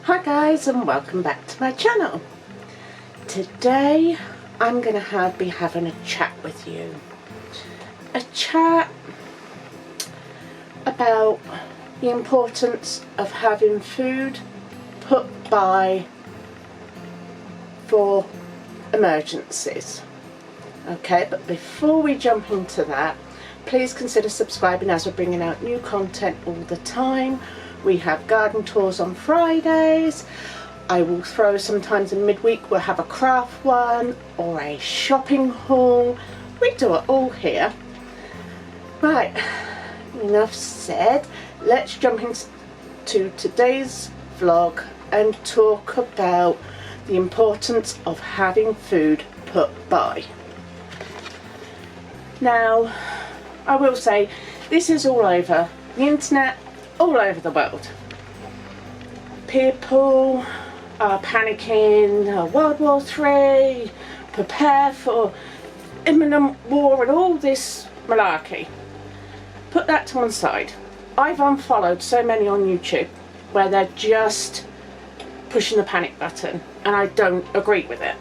Hi guys, and welcome back to my channel. Today I'm going to be having a chat with you. A chat about the importance of having food put by for emergencies. Okay, but before we jump into that, please consider subscribing as we're bringing out new content all the time. We have garden tours on Fridays. I will throw sometimes in midweek, we'll have a craft one or a shopping haul. We do it all here. Right, enough said. Let's jump into today's vlog and talk about the importance of having food put by. Now, I will say this is all over the internet, all over the world. People are panicking, World War III, prepare for imminent war and all this malarkey. Put that to one side. I've unfollowed so many on YouTube where they're just pushing the panic button, and I don't agree with it.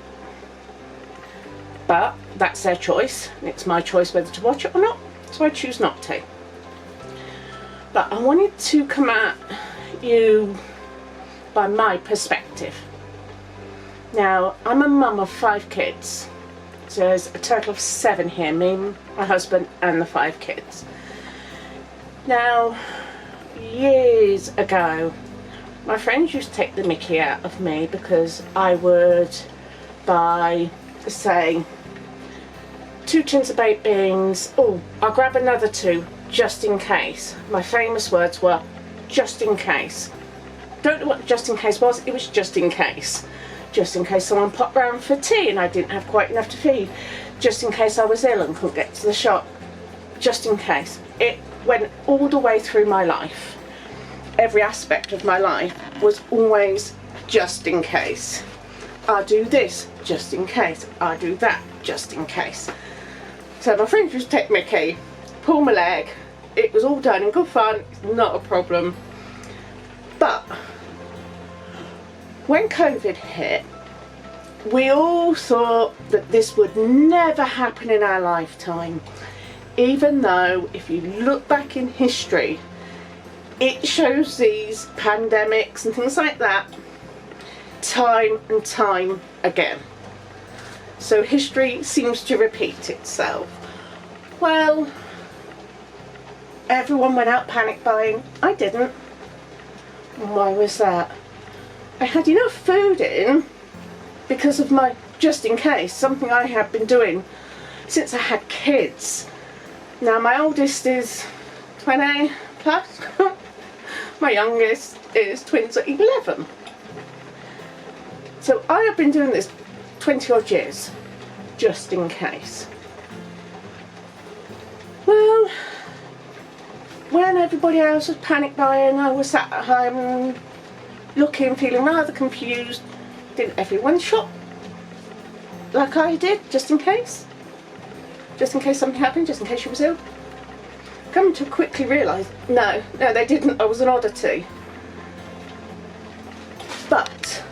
But that's their choice. It's my choice whether to watch it or not, so I choose not to. But I wanted to come at you by my perspective. Now, I'm a mum of 5 kids. So there's a total of 7 here, me, my husband and the 5 kids. Now, years ago, my friends used to take the mickey out of me because I would buy, say, 2 tins of baked beans. Oh, I'll grab another 2 just in case. My famous words were, just in case. Don't know what just in case was, it was just in case. Just in case someone popped round for tea and I didn't have quite enough to feed. Just in case I was ill and couldn't get to the shop. Just in case. It went all the way through my life. Every aspect of my life was always just in case. I'll do this, just in case. I'll do that, just in case. So my friends used to take mickey, pull my leg. It was all done in good fun, not a problem. But when COVID hit, we all thought that this would never happen in our lifetime. Even though, if you look back in history, it shows these pandemics and things like that time and time again. So history seems to repeat itself. Well, everyone went out panic buying. I didn't. Why was that? I had enough food in because of my just in case, something I have been doing since I had kids. Now my oldest is 20 plus. My youngest is twins at 11. So I have been doing this 20 odd years, just in case. Well, when everybody else was panic buying, I was sat at home looking, feeling rather confused. Didn't everyone shop like I did, just in case? Just in case something happened, just in case you was ill? Come to quickly realise, no, they didn't. I was an oddity. But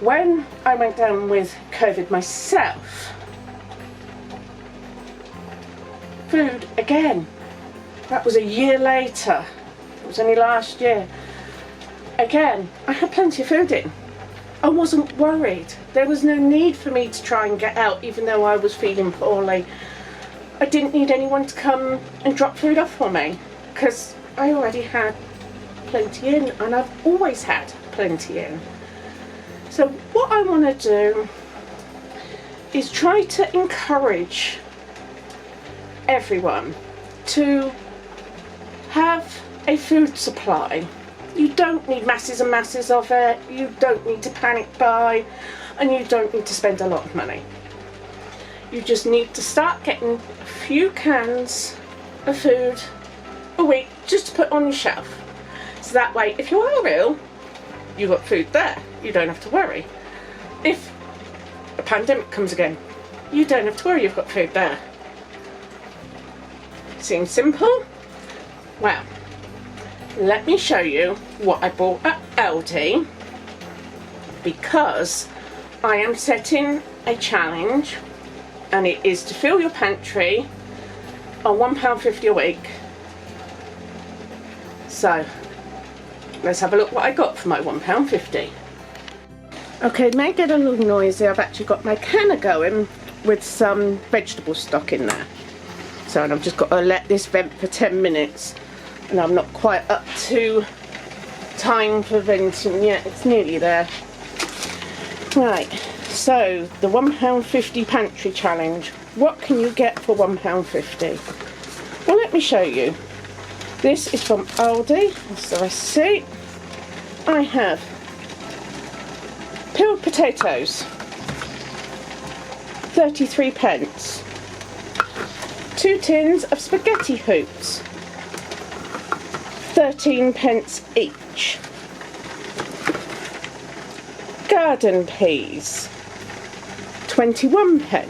when I went down with COVID myself, food again. That was a year later. It was only last year. Again, I had plenty of food in. I wasn't worried. There was no need for me to try and get out, even though I was feeling poorly. I didn't need anyone to come and drop food off for me because I already had plenty in, and I've always had plenty in. So what I want to do is try to encourage everyone to have a food supply. You don't need masses and masses of it, you don't need to panic buy, and you don't need to spend a lot of money. You just need to start getting a few cans of food a week just to put on your shelf. So that way, if you are ill, you've got food there. You don't have to worry. If a pandemic comes again, you don't have to worry, you've got food there. Seems simple? Well, let me show you what I bought at Aldi, because I am setting a challenge, and it is to fill your pantry on £1.50 a week. So let's have a look what I got for my £1.50. Okay, it may get a little noisy. I've actually got my canner going with some vegetable stock in there. So, and I've just got to let this vent for 10 minutes. And I'm not quite up to time for venting yet. It's nearly there. Right, so the £1.50 pantry challenge. What can you get for £1.50? Well, let me show you. This is from Aldi. That's the receipt. I have peeled potatoes, 33p. 2 tins of spaghetti hoops, 13p each. Garden peas, 21p.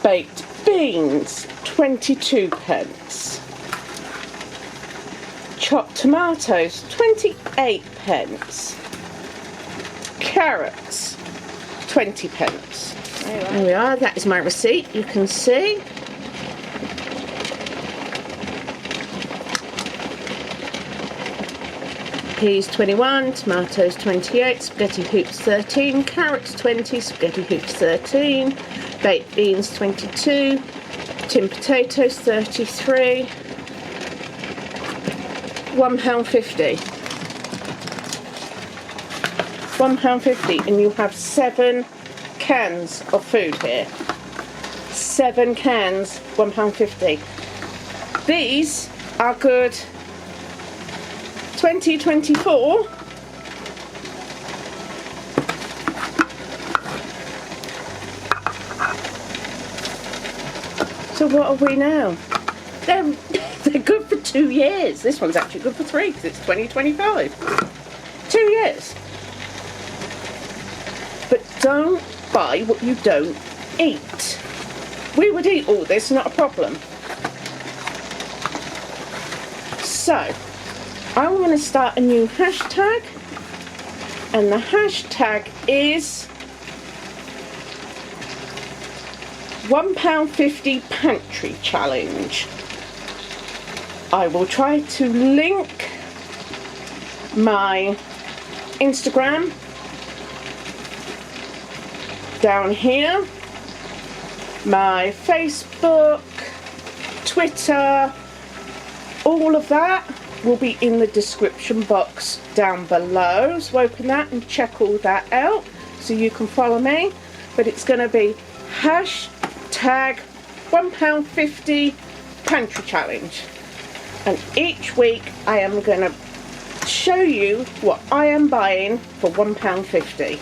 Baked beans, 22p. Chopped tomatoes, 28p. Carrots, 20p. There we are, that is my receipt, you can see. Peas 21, tomatoes 28, spaghetti hoops 13, carrots 20, spaghetti hoops 13, baked beans 22, tin potatoes 33, £1.50. £1.50, and you have 7 cans of food here. 7 cans, £1.50. These are good 2024. So what are we now? They're good for 2 years. This one's actually good for 3 because it's 2025. 2 years. But don't buy what you don't eat. We would eat all this, not a problem. So, I'm going to start a new hashtag, and the hashtag is £1.50 pantry challenge. I will try to link my Instagram down here, my Facebook, Twitter, all of that will be in the description box down below. So open that and check all that out so you can follow me. But it's going to be hashtag £1.50 pantry challenge. And each week I am going to show you what I am buying for £1.50.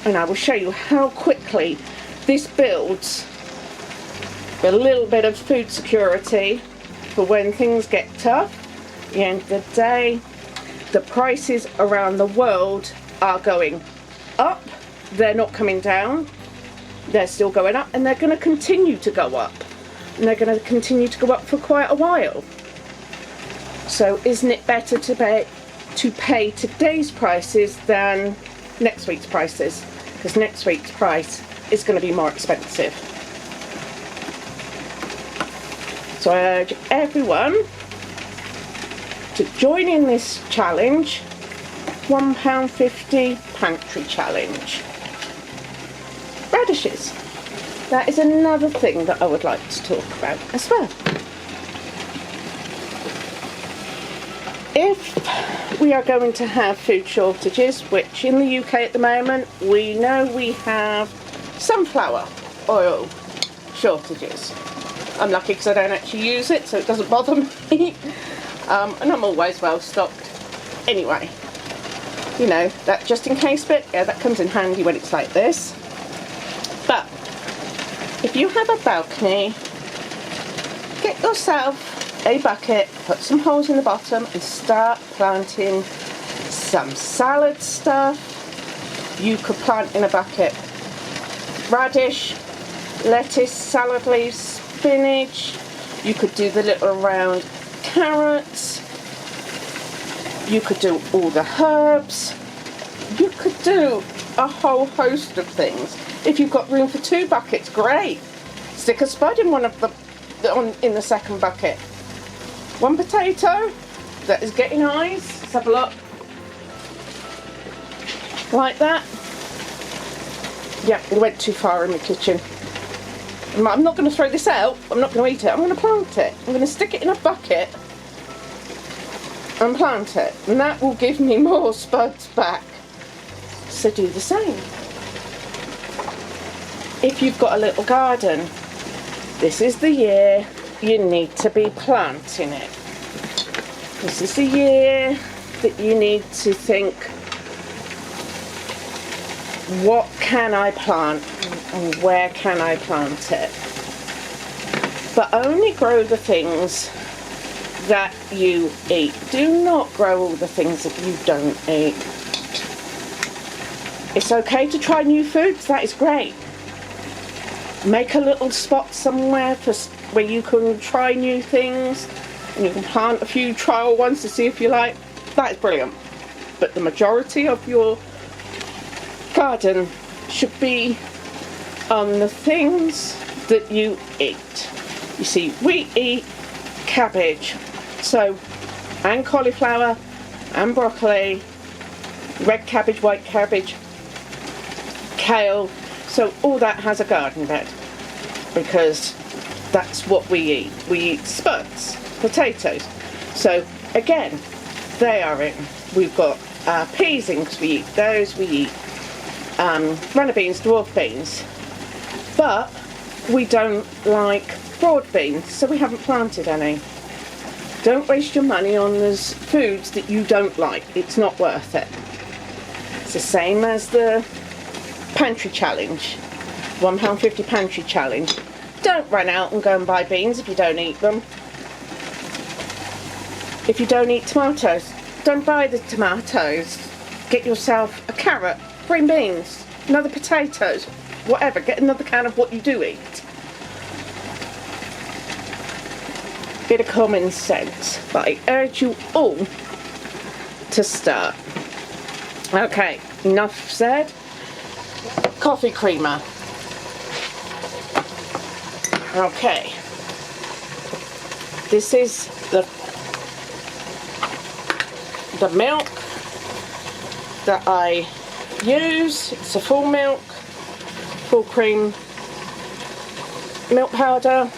And I will show you how quickly this builds a little bit of food security for when things get tough. At the end of the day, the prices around the world are going up. They're not coming down. They're still going up, and they're going to continue to go up. And they're going to continue to go up for quite a while. So isn't it better to pay today's prices than next week's prices? Because next week's price is going to be more expensive. So I urge everyone to join in this challenge, £1.50 pantry challenge. Radishes. That is another thing that I would like to talk about as well. If we are going to have food shortages, which in the UK at the moment, we know we have sunflower oil shortages. I'm lucky because I don't actually use it, so it doesn't bother me. And I'm always well stocked. Anyway, you know, that just in case bit, yeah, that comes in handy when it's like this. But if you have a balcony, get yourself a bucket, put some holes in the bottom and start planting some salad stuff. You could plant in a bucket radish, lettuce, salad leaves, spinach. You could do the little round carrots. You could do all the herbs. You could do a whole host of things. If you've got room for 2 buckets, great. Stick a spud in one of the in the second bucket. 1 potato that is getting eyes. Let's have a look. Like that. Yeah, we went too far in the kitchen. I'm not going to throw this out. I'm not going to eat it. I'm going to plant it. I'm going to stick it in a bucket and plant it. And that will give me more spuds back. So do the same. If you've got a little garden, this is the year you need to be planting it. This is the year that you need to think, what can I plant and where can I plant it? But only grow the things that you eat. Do not grow all the things that you don't eat. It's okay to try new foods, that is great. Make a little spot somewhere where you can try new things and you can plant a few trial ones to see if you like. That is brilliant. But the majority of your garden should be on the things that you eat. You see, we eat cabbage, and cauliflower and broccoli, red cabbage, white cabbage, kale, so all that has a garden bed because that's what we eat. We eat spuds, potatoes. So again, they are in. We've got peas in because we eat those. We eat runner beans, dwarf beans, but we don't like broad beans, so we haven't planted any. Don't waste your money on those foods that you don't like. It's not worth it. It's the same as the pantry challenge, £1.50 pantry challenge. Don't run out and go and buy beans if you don't eat them. If you don't eat tomatoes, don't buy the tomatoes. Get yourself a carrot, green beans, another potatoes, whatever. Get another can of what you do eat. Bit of common sense, but I urge you all to start. Okay, enough said. Coffee creamer. Okay, this is the milk that I use. It's a full milk, full cream milk powder.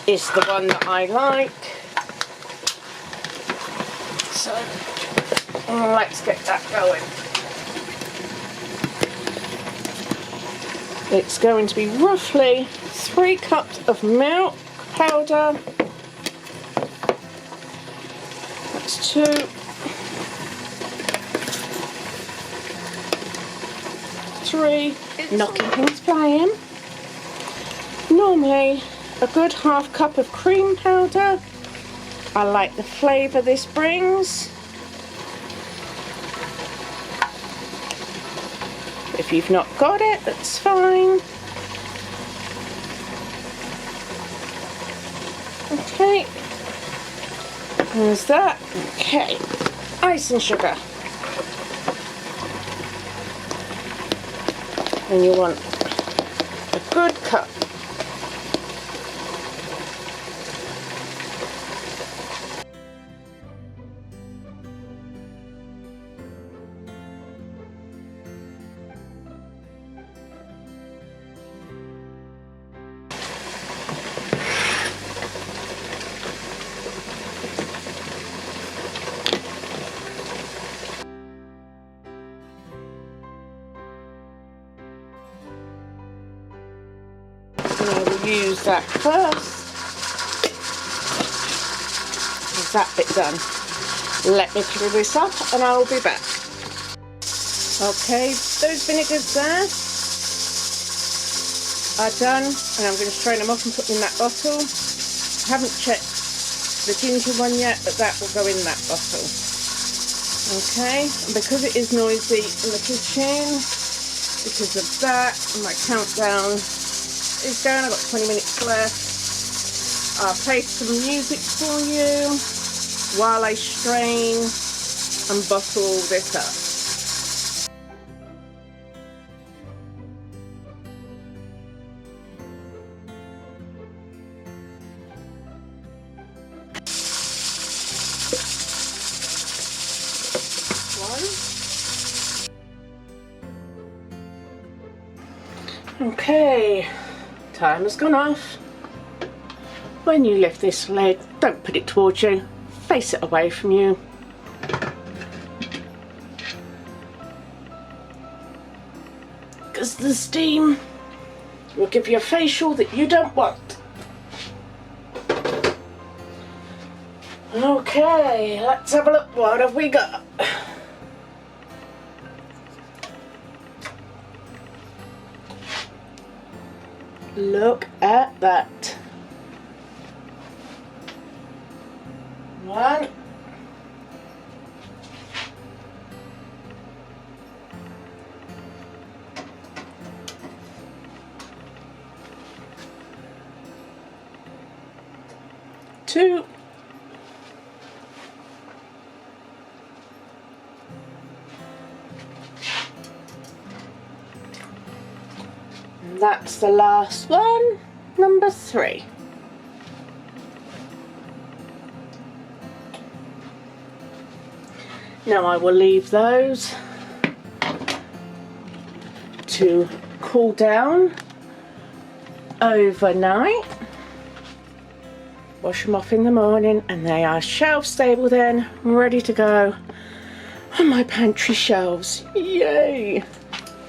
It's the one that I like. So let's get that going. It's going to be roughly 3 cups of milk powder. That's 2. Three. Knocking things flying. Normally a good half cup of cream powder. I like the flavour this brings. If you've not got it, that's fine. Okay, there's that. Okay, ice and sugar. And you want a good cup. And I will use that first. Is that bit done? Let me clear this up and I will be back. Okay, those vinegars there are done, and I'm going to strain them off and put them in that bottle. I haven't checked the ginger one yet, but that will go in that bottle. Okay, and because it is noisy in the kitchen, because of that, my countdown is going. I've got 20 minutes left. I'll play some music for you. while I strain and bottle this up. Okay, time has gone off. When you lift this lid, don't put it towards you, face it away from you. Because the steam will give you a facial that you don't want. Okay, let's have a look. What have we got? Look at that. 1, 2, 3. That's the last one, number 3. Now I will leave those to cool down overnight. Wash them off in the morning and they are shelf stable then, ready to go on my pantry shelves. Yay!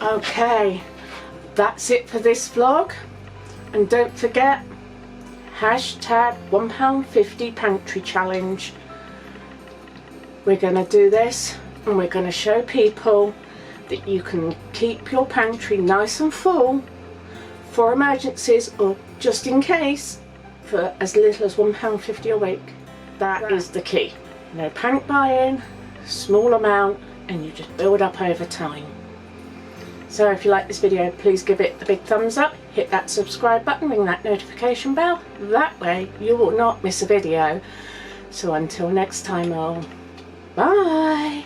Okay. That's it for this vlog, and don't forget hashtag 1.50 pantry challenge. We're going to do this and we're going to show people that you can keep your pantry nice and full for emergencies or just in case for as little as £1.50 a week. That is the key. No panic buying, small amount, and you just build up over time. So if you like this video, please give it the big thumbs up, hit that subscribe button, ring that notification bell. That way you will not miss a video. So until next time, all, bye!